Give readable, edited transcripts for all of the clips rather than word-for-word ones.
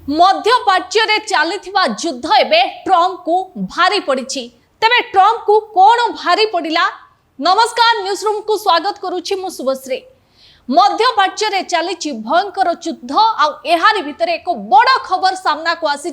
मध्यप्राच्य चलता युद्ध एवं ट्रम्प को भारी पड़ी तेरे ट्रम्प को कौन भारी पड़ा। नमस्कार न्यूज रूम को स्वागत करुच्ची मु शुभश्री। मध्यप्राच्य चली भयंकर युद्ध आहारी भितर एक बड़ खबर सामना को आसी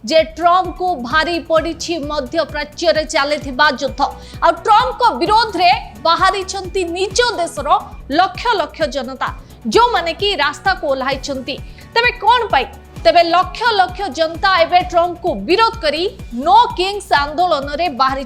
जे ट्रम्प को भारी पड़ी मध्यप्राच्य चलता युद्ध आ ट्रम्प को विरोध में बाहरी निज देशर लक्ष लक्ष जनता जो माने कि रास्ता को ओह्लाई तेरे कौन पाई तेबे लक्ष लक्ष जनता एवं ट्रम्प को विरोध करी नो किंग्स आंदोलन रे बाहरी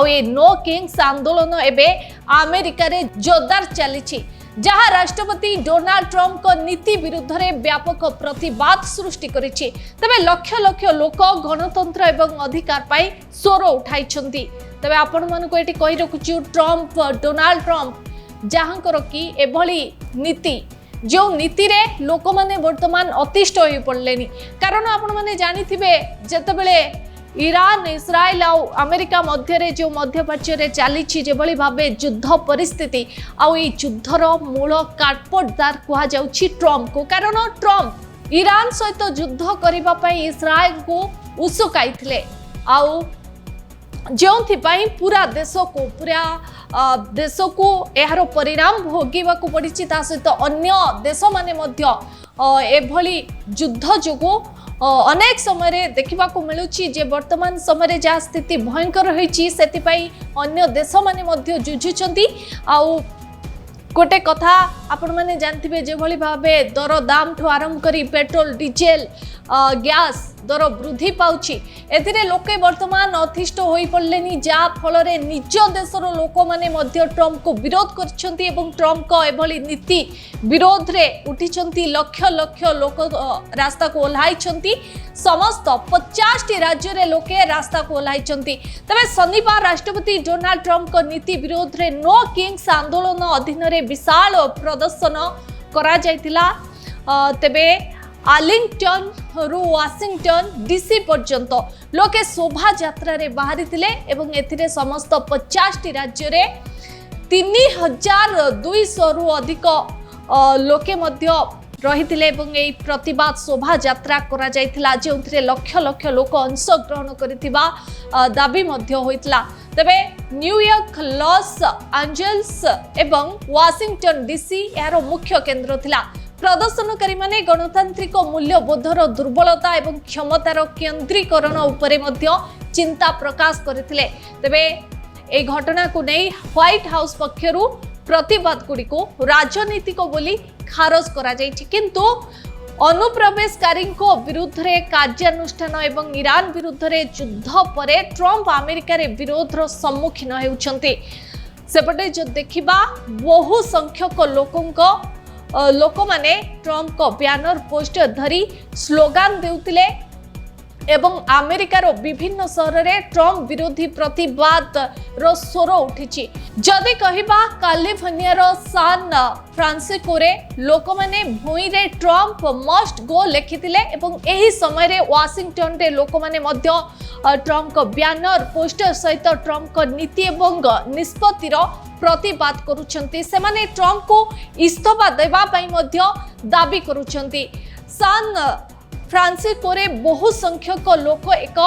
ये नो किंग्स आंदोलन एवं अमेरिका रे जोरदार चली जहाँ राष्ट्रपति डोनाल्ड ट्रम्प को नीति विरुद्ध रे व्यापक प्रतिवाद सृष्टि करिछि। तेबे लक्ष लक्ष लोक गणतंत्र एवं अधिकार पाई स्वर उठाई तेबे आपण मानक एटी कहि रखुछु ट्रम्प डोनाल्ड ट्रम्प जहाँकर कि एभली नीति जो नीति रे लोक माने वर्तमान अतिष्ठ हो पड़े कारण आपण माने जानी थिबे जेतेबेले ईरान इस्राएल आ अमेरिका मध्य रे जो मध्यप्राच्य चली जेभली भाबे युद्ध परिस्थिति आउ ये युद्धर मूल काटपटदार कहा जाउछि ट्रम्प को कारण ट्रम्प ईरान सहित युद्ध करबा पई इस्राएल को उसुकाइथिले आउ जोंथिपाई पूरा देश को यार परिणाम भोगिबा को पड़ी सहित अन्य देश माने मध्य एभली युद्ध जोगु अनेक समय देखा मिलूँ जे वर्तमान समय जहाँ स्थिति भयंकर होती अन्य देश माने मध्य जुझुचंती आउ गोटे कथा आपण मैंने जानते जो भावे दर दाम ठू आरंभ करी पेट्रोल डीजेल गैस दर वृद्धि पाउछि एथिरे लोके वर्तमान अतिष्ठ होई पड़लेनी जा फल निज देशर लोक माने मध्य ट्रम्प को विरोध करछंती एवं ट्रम्प को एभली नीति विरोध रे उठिछंती लक्ष लक्ष लोक रास्ता को ओह्लाइछंती समस्त 50 टी राज्य रे लोके रास्ता को ओह्लाइछंती। तबे शनिवार राष्ट्रपति डोनाल्ड ट्रम्प को नीति विरोध रे नो किंग्स आंदोलन अधीन रे विशाल प्रदर्शन करा जायतिला। तेबे आर्लिंगटन रु वाशिंगटन डीसी पर्यंत लोके शोभा यात्रा रे बाहरी थिले एवं एथिरे समस्त 50 टी राज्य रे 3200 रु अधिक लोके मध्य रहिथिले एवं एई प्रतिवाद शोभा यात्रा करा जायतिला जेउथिरे लक्ष लक्ष लोक अंशग्रहण करिथिबा दाबी मध्य होइतला। तबे न्यूयॉर्क लॉस एंजेल्स एवं वाशिंगटन डीसी यार मुख्य केंद्र थिला। प्रदर्शनकारी माने गणतांत्रिक मूल्यबोधर दुर्बलता एवं क्षमतार केंद्रीकरण उपरे मध्य चिंता प्रकाश करथिले। तबे ए घटना को नहीं व्हाइट हाउस पक्षरु प्रतिवाद गुड़ी को राजनीतिक बोली खारज करा जायछि किंतु अनुप्रवेशकारी विरुद्ध रे कार्यानुष्ठान एवं ईरान विरुद्ध रे युद्ध परे ट्रम्प अमेरिका रे विरोधर सम्मुखीन हेउछंती। सेपटे जो देखिबा बहु संख्यक लोक माने ट्रम्प को बैनर पोस्टर धरी स्लोगान देउतिले एवं अमेरिकार विभिन्न सहर में ट्रम्प विरोधी प्रतिवाद रो स्वर उठी। जदि कहिबा कैलिफोर्निया सान फ्रांसिस्को रे लोक माने भूई रे ट्रम्प मस्ट गो लिखिथिले एवं एही समय रे वाशिंगटन रे लोक माने मध्य ट्रम्प को बैनर पोस्टर सहित ट्रम्प को नीति एवं निष्पत्तिर प्रतिवाद करुछंती। सेमाने ट्रम्प को इस्तीफा देबा पई मध्य दाबी करुछंती। सान फ्रांसिस्को रे बहु संख्यक लोक एक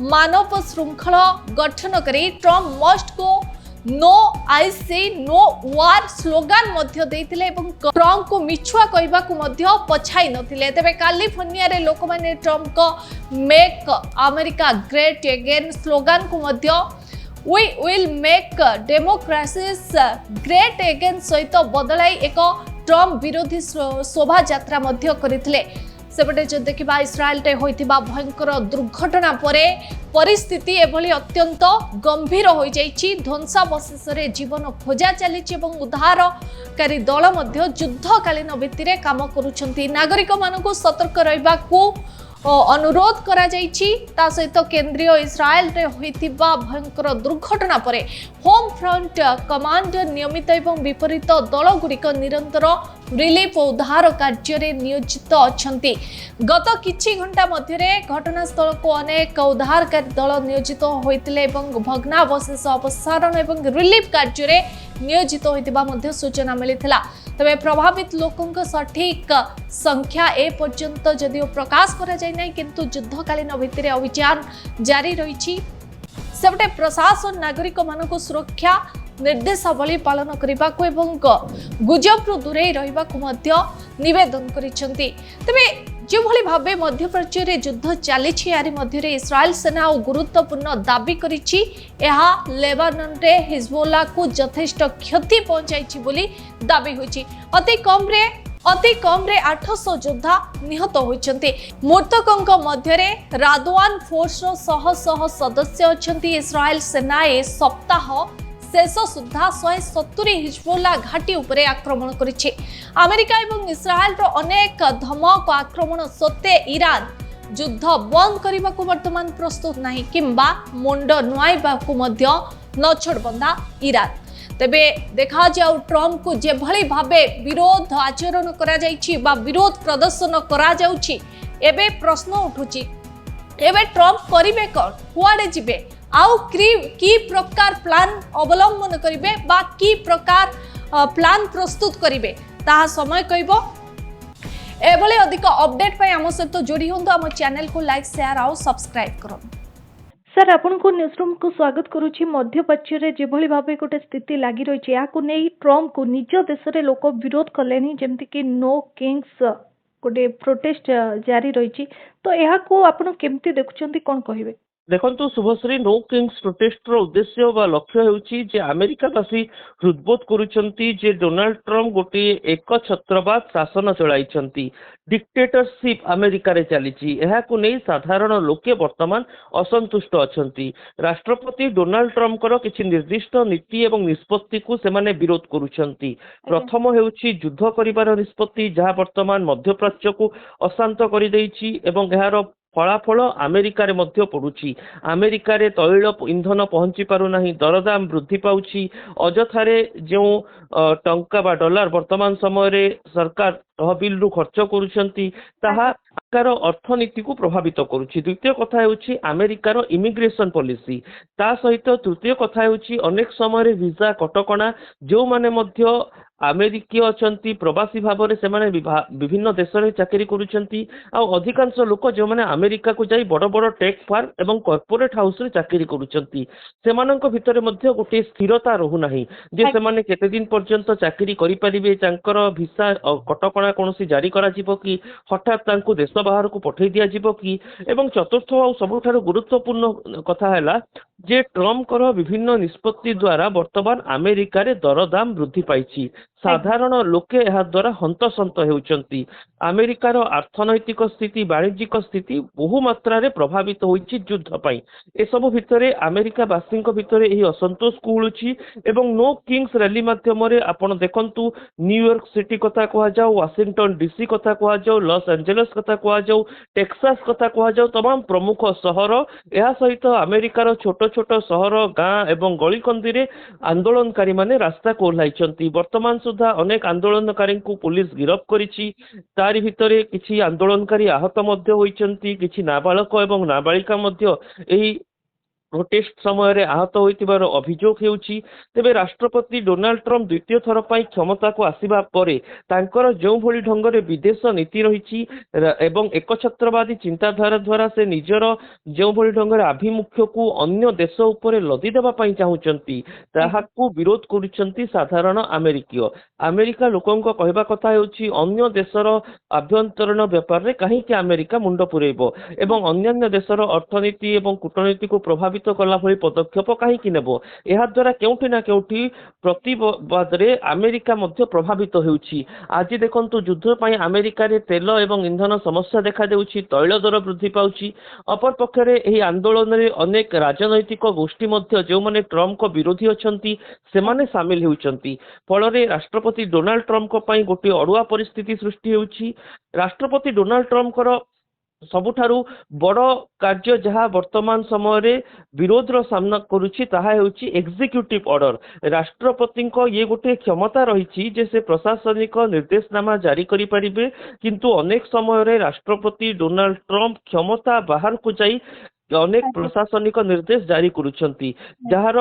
मानव श्रृंखल गठन करी ट्रम्प मस्ट को नो आई से नो वार स्लोगान मध्य देइथिले एवं ट्रम्प को मिछुआ कहबा को मध्य पछाई नथिले। तबे कैलिफोर्निया रे लोक माने ट्रम्प को make America great again slogan को मध्य we will make democracies great again सहित बदलाई एक ट्रम्प विरोधी शोभा यात्रा मध्य करथिले। सेपटे जो देखा इस्राएल रे होइथिबा भयंकर दुर्घटना परे परिस्थिति एभली अत्यंत गंभीर हो जाइछि। ध्वंसावशेष रे जीवन खोजा चलिछि एवं उद्धारकारी दल मध्य युद्धकालीन भित्तिरे काम करुछंती। नागरिक मानकु सतर्क रहिबाकू अनुरोध करा जाइछि। ता सहित केंद्रीय इस्राएल रे होइथिबा भयंकर दुर्घटना परे होम फ्रंट कमांड नियमित एवं विपरीत दल गुड़िक निरंतर रिलीफ और उद्धार कार्य नियोजित अछंती। गत किछि घंटा मध्य घटनास्थल को अनेक उद्धारकारी दल नियोजित होइतिले एवं भग्नावशेष अपसारण एवं रिलीफ कार्य नियोजित होइतिबा मध्य सूचना मिलिथिला। तबे प्रभावित लोकों सठिक संख्या ए पर्यंत जदिओ प्रकाश करा जाय नै किंतु युद्धकालीन भित्तिरे अभियान जारी रही। सेपटे प्रशासन नागरिक मानक सुरक्षा निर्देशावली पालन करने को गुजबरू दूरे रहा निवेदन करिसेंती। तबे जो भली भाबे मध्य प्राच्य रे युद्ध चली यारी मध्य इस्राएल सेना गुरुत्वपूर्ण दाबी करिछि एहा लेबानन रे हिजबुल्ला को यथेष्ट क्षति पहुंचाइछि बोली दाबी होइछि। अति कम रे 800 योद्धा निहत होइछन्ति। मृतकों मध्य रादवान फोर्स शह शह सदस्य अछन्ति। इस्राएल सेना ए सप्ताह शेष सुधा 170 हिजबुल्ला घाटी उपरे आक्रमण करिछि। अमेरिका एवं इस्राएल रो अनेक धमक आक्रमण सत्ते ईरान युद्ध बंद करने को वर्तमान प्रस्तुत नहीं किंबा मुंड नुआइबाकू मध्य नछड़बंदा ईरान। तेबे देखा जाऊ ट्रम्प को जेभली भाबे विरोध आचरण करा जाइछि बा विरोध प्रदर्शन करा जाउछि एबे प्रश्न उठुछि एबे ट्रम्प करिवे कोन कुआडे जिवे आउ की प्रकार प्लान अवलंबन करिवे बा की प्रकार प्लान प्रस्तुत करिवे ताहा समय कहबो। एभली अधिक अपडेट पय हम सहित जोड़ी होंदो हम चैनल को लाइक शेयर आउ सब्सक्राइब करो। सर आपण को न्यूज़रूम को स्वागत करुछि। मध्य प्राच्य रे जेभली भाबे गोटे स्थिति लागि रहिछि या को नै ट्रम्प को निज देश रे लोक विरोध कलेनी जेमति कि नो किंग्स गोटे प्रोटेस्ट जारी रहिछि तो एहा को आपण केमति देखुछन्ती कोन कहिवे। देखो शुभश्री नो किंग्स प्रोटेस्ट उद्देश्य बा लक्ष्य होउछि जे अमेरिकावासी हृदबोध करुछन्ती जे डोनाल्ड ट्रम्प गोटे एक छत्रवाद शासन चलाइछन्ती डिक्टेटरशिप अमेरिका रे चलीछि। एहा को नै साधारण लोके वर्तमान असंतुष्ट अछन्ती। राष्ट्रपति डोनाल्ड ट्रम्प कर किछि निर्दिष्ट नीति एवं निष्पत्ति को सेमाने विरोध करुछन्ती। प्रथम हेउछि युद्ध करिवार निष्पत्ति जहा वर्तमान मध्य प्राच्य को अशांत करि दैछि एवं एहार फलाफल अमेरिका रे मध्य पड़ुछि। अमेरिका रे तैल इंधन पहुंची पारु नाही, दरदाम वृद्धि पाउछि। अजथारे जो टंका बा डॉलर वर्तमान समय रे सरकार तहबिल रु खर्च करुछन्ती ताहा अमेरिकार अर्थनीति को प्रभावित करुछि। द्वितीय कथा हेउछि अमेरिकार इमिग्रेशन पॉलिसी। ता सहित तृतीय कथा हेउछि अनेक समय रे वीजा कटकणा जो माने मध्य अमेरिकीय अछंती प्रवासी भाव में से विभिन्न देश में चाकरी करुछंती आ अधिकांश लोक जो माने अमेरिका को जाई बड़ बड़ टेक फार्म एवं कॉर्पोरेट हाउस रे चाकरी करुछंती सेमानंक भितरे मध्य गोटे स्थिरता रहू नाही जे सेमाने केते दिन पर्यंत चाकरी करि परिबे। तांकर भिसा कटकणा कोनोसी जारी करा जिवो कि हठात तांको देश बाहर को पठै दिया जिवो कि। एवं चतुर्थ आ सबुठारु गुरुत्वपूर्ण कथा हैला जे ट्रम्प कर विभिन्न निष्पत्ति द्वारा वर्तमान अमेरिका रे दरदाम वृद्धि पाइछि। साधारण लोके एहा द्वारा हंतसंत हेउचंती। अमेरिकार अर्थनैतिक स्थिति वाणिज्यिक स्थिति बहु मात्रा रे प्रभावित होइछि युद्ध पई। ए सब भितरे अमेरिका वासींक भितरे एही असंतोष कुळुछि एवं नो किंग्स रैली माध्यम रे आपण देखंतु न्यूयॉर्क सिटी कथा कहा जाऊ, वाशिंगटन डीसी कथा कहा जाऊ, लॉस एंजेलिस कथा कहा जाऊ, टेक्सास कथा कहा जाऊ, तमाम प्रमुख सहर एहा सहित अमेरिकार छोट छोट सहर गाँ एवं गलीकंदी रे आंदोलनकारी माने रास्ता को ओह्लाइछंती। वर्तमान सुधा अनेक आंदोलनकारी को पुलिस गिरफ करिछि। तारि भितरे किछि आंदोलनकारी आहत मध्य होइछंती, किछि नाबालक एवं नाबालिका मध्य एही प्रोटेस्ट समय आहत होइतिबार अभियोग हेउछि। तेबे राष्ट्रपति डोनाल्ड ट्रम्प द्वितीय थर पई क्षमता को आसीबा परे तांकर जो भली ढंगरे विदेश नीति रहिछि एवं एकछत्रवादी चिंताधारा द्वारा से निजर जो भली ढंगरे आभिमुख्य को अन्य देश उपरे लदी देबा पई चाहुचंती ताहाकू विरोध करुछंती साधारण अमेरिकीय। अमेरिका लोकंक कहबा कथा हेउछि अन्य देशर आभ्यंतरण व्यापार रे काहे कि अमेरिका मुंड पुरेइबो एवं अन्य देशर अर्थनीति एवं कूटनीति को प्रभावित कला भली पदक्षेप कहीं नेबो। एहा द्वारा केउठी ना केउठी प्रतिवाद रे अमेरिका मध्य प्रभावित हेउछि। आज देखंतु युद्ध पई अमेरिका रे तेल एवं ईंधन समस्या देखा देउछि, तैल दर वृद्धि पाउछि। अपर पक्षरे एही आंदोलन रे अनेक राजनैतिक गोष्ठी मध्य जो माने ट्रम्प को विरोधी अछंती सेमाने शामिल हेउचंती। फल रे राष्ट्रपति डोनाल्ड ट्रम्प को पई गोटे अडुआ परिस्थिति सृष्टि हेउछि। राष्ट्रपति डोनाल्ड ट्रम्प कर सबुठारु बड़ कार्य जहाँ वर्तमान समय विरोध रो सामना करुछि ताहा हेउछि एग्जीक्यूटिव ऑर्डर। राष्ट्रपति ये गोटे क्षमता रही जे से प्रशासनिक निर्देशनामा जारी करि परिबे, किंतु अनेक समय राष्ट्रपति डोनाल्ड ट्रम्प क्षमता बाहर को जाई ଅନେକ ପ୍ରଶାସନିକ ନିର୍ଦ୍ଦେଶ ଜାରି କରୁଛନ୍ତି ଯାହାର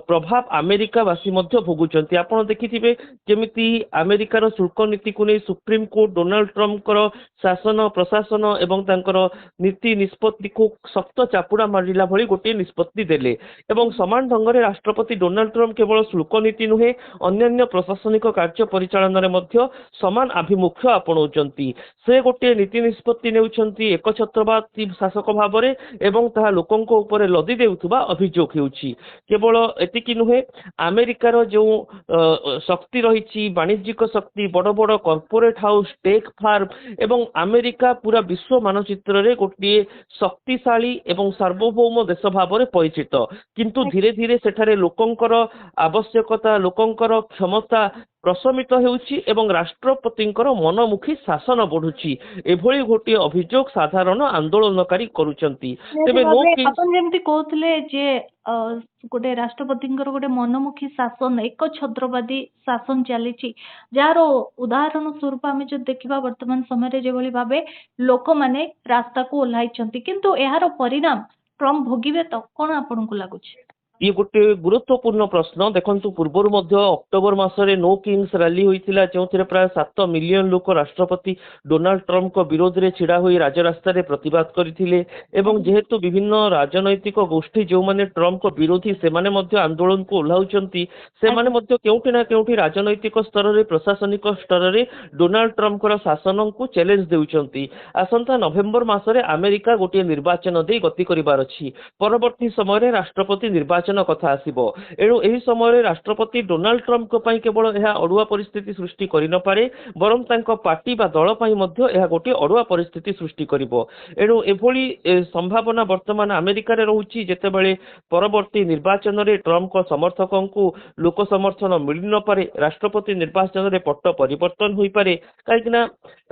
ପ୍ରଭାବ ଆମେରିକାବାସୀ ମଧ୍ୟ ଭୋଗୁଛନ୍ତି। ଆପଣ ଦେଖିଥିବେ ଯେମିତି ଆମେରିକାର ଶୁଳ୍କ ନୀତିକୁ ନେଇ ସୁପ୍ରିମକୋର୍ଟ ଡୋନାଲ୍ଡ ଟ୍ରମ୍ପଙ୍କର ଶାସନ ପ୍ରଶାସନ ଏବଂ ତାଙ୍କର ନୀତି ନିଷ୍ପତ୍ତିକୁ ଶକ୍ତ ଚାପୁଡା ମାରିଲା ଭଳି ଗୋଟିଏ ନିଷ୍ପତ୍ତି ଦେଲେ ଏବଂ ସମାନ ଢଙ୍ଗରେ ରାଷ୍ଟ୍ରପତି ଡୋନାଲ୍ଡ ଟ୍ରମ୍ପ କେବଳ ଶୁଳ୍କ ନୀତି ନୁହେଁ ଅନ୍ୟାନ୍ୟ ପ୍ରଶାସନିକ କାର୍ଯ୍ୟ ପରିଚାଳନାରେ ମଧ୍ୟ ସମାନ ଆଭିମୁଖ୍ୟ ଆପଣାଉଛନ୍ତି। ସେ ଗୋଟିଏ ନୀତି ନିଷ୍ପତ୍ତି ନେଉଛନ୍ତି ଏକଛତ୍ରବାଦୀ ଶାସକ ଭାବରେ ଏବଂ ତାହା ଲୋକଙ୍କ ଉପରେ ଲଦି ଦେଉଥିବା ଅଭିଯୋଗ ହେଉଛି। କେବଳ ଏତିକି ନୁହେଁ ଆମେରିକାର ଯେଉଁ ଶକ୍ତି ରହିଛି ବାଣିଜ୍ୟିକ ଶକ୍ତି ବଡ଼ ବଡ଼ କର୍ପୋରେଟ ହାଉସ ଟେକ୍ ଫାର୍ମ ଏବଂ ଆମେରିକା ପୁରା ବିଶ୍ୱ ମାନଚିତ୍ରରେ ଗୋଟିଏ ଶକ୍ତିଶାଳୀ ଏବଂ ସାର୍ବଭୌମ ଦେଶ ଭାବରେ ପରିଚିତ କିନ୍ତୁ ଧୀରେ ଧୀରେ ସେଠାରେ ଲୋକଙ୍କର ଆବଶ୍ୟକତା ଲୋକଙ୍କର କ୍ଷମତା ପ୍ରଶମିତ ହେଉଛି ଏବଂ ରାଷ୍ଟ୍ରପତିଙ୍କର ମନମୁଖୀ ଶାସନ ବଢୁଛି ଏଭଳି ଗୋଟିଏ ଅଭିଯୋଗ ସାଧାରଣ ଆନ୍ଦୋଳନକାରୀ କରୁଛନ୍ତି। ତେବେ नो किंग्स ଆପଣ ଯେମିତି କହୁଥିଲେ ଯେ ଗୋଟେ ରାଷ୍ଟ୍ରପତିଙ୍କର ଗୋଟେ ମନମୁଖୀ ଶାସନ ଏକ ଛତ୍ରବାଦୀ ଶାସନ ଚାଲିଛି ଯାହାର ଉଦାହରଣ ସ୍ୱରୂପ ଆମେ ଯଦି ଦେଖିବା ବର୍ତ୍ତମାନ ସମୟରେ ଯେଭଳି ଭାବେ ଲୋକମାନେ ରାସ୍ତାକୁ ଓହ୍ଲାଇଛନ୍ତି କିନ୍ତୁ ଏହାର ପରିଣାମ ଟ୍ରମ୍ପ ଭୋଗିବେ ତ କଣ ଆପଣଙ୍କୁ ଲାଗୁଛି? ये गोटे गुरुत्वपूर्ण प्रश्न देखंतु पूर्वर मध्य अक्टोबर मासरे नो किंग्स रैली होइतिला जोंथिरे प्राय 7 मिलियन लोक राष्ट्रपति डोनाल्ड ट्रम्प को विरोध रे छिड़ा होई राजरास्ता रे प्रतिवाद करथिले एवं जेहेतु विभिन्न राजनैतिक गोष्ठी जो माने ट्रम्प को विरोधी से माने मध्य आंदोलन को उल्लाउचंती से माने मध्य केउठी ना केउठी राजनैतिक स्तर रे प्रशासनिक स्तर रे डोनाल्ड ट्रम्प को शासन को चैलेंज देउचंती। आसंता नवेम्बर मासरे अमेरिका गोटे निर्वाचन दे गति करिबार अछि परवर्ती समय रे राष्ट्रपति निर्वाचन कथा आसिबो एणु एही समय राष्ट्रपति डोनाल्ड ट्रम्प को केवल यह अड़ुआ परिस्थिति सृष्टि करि न पारे बरं तांको पार्टी बा दल पई मध्य यह गोटे अड़ुआ परिस्थिति सृष्टि करिवो एणु एभली संभावना वर्तमान अमेरिका रे रहउची जेतेबेले परवर्ती निर्वाचन रे ट्रम्प को समर्थकों को लोक समर्थन मिलि न पारे राष्ट्रपति निर्वाचन रे पट्ट परिवर्तन होई पारे काईकिना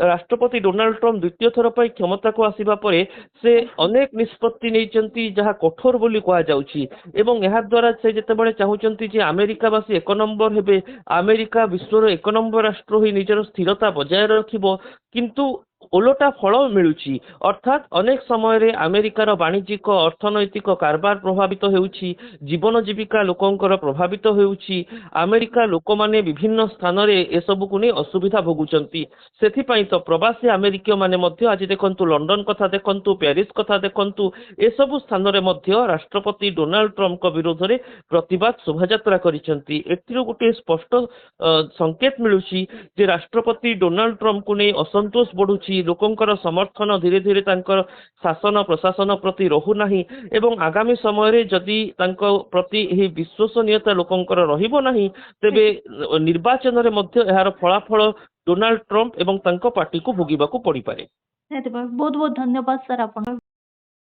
राष्ट्रपति डोनाल्ड ट्रम्प द्वितीय थर पई क्षमता को आसीबा परे से अनेक निष्पत्ति नेइचंती जहा कठोर बोली कहा जाउची एवं यह द्वारा से जितेबाला चाहूँगी जे अमेरिकावासी एक नंबर हेबे अमेरिका विश्वर एक नंबर राष्ट्र होई निजर स्थिरता बजाय रखिबो किंतु ओलोटा फल मिलुची अर्थात अनेक समय अमेरिकार वाणिज्यिक अर्थनैतिक कारबार प्रभावित होउची जीवन जीविका लोकंकर प्रभावित होउची अमेरिका लोक माने विभिन्न स्थान रे ए सब को नै असुविधा भोगुचंती सेथि पई तो प्रवासी अमेरिकीय माने मध्य आज देखंतु लंडन कथा देखंतु पेरिस कथा देखंतु ए सब स्थान रे मध्य राष्ट्रपति डोनाल्ड ट्रम्प को विरोध रे प्रतिवाद शोभायात्रा करिसंती एथिरो गोटे स्पष्ट संकेत मिलुची जे राष्ट्रपति डोनाल्ड ट्रम्प को नै असंतोष बढ़ुची लोकंकर समर्थन धीरे धीरे तांकर शासन प्रशासन प्रति रहु नाही एवं आगामी समय रे जदि तांको प्रति एही विश्वसनीयता लोकंकर रहिबो नाही तेबे निर्वाचन रे मध्य एहार फलाफल डोनाल्ड ट्रम्प एवं तांको पार्टी को भोगिबा को पड़ी पारे। बहुत बहुत धन्यवाद सर आपण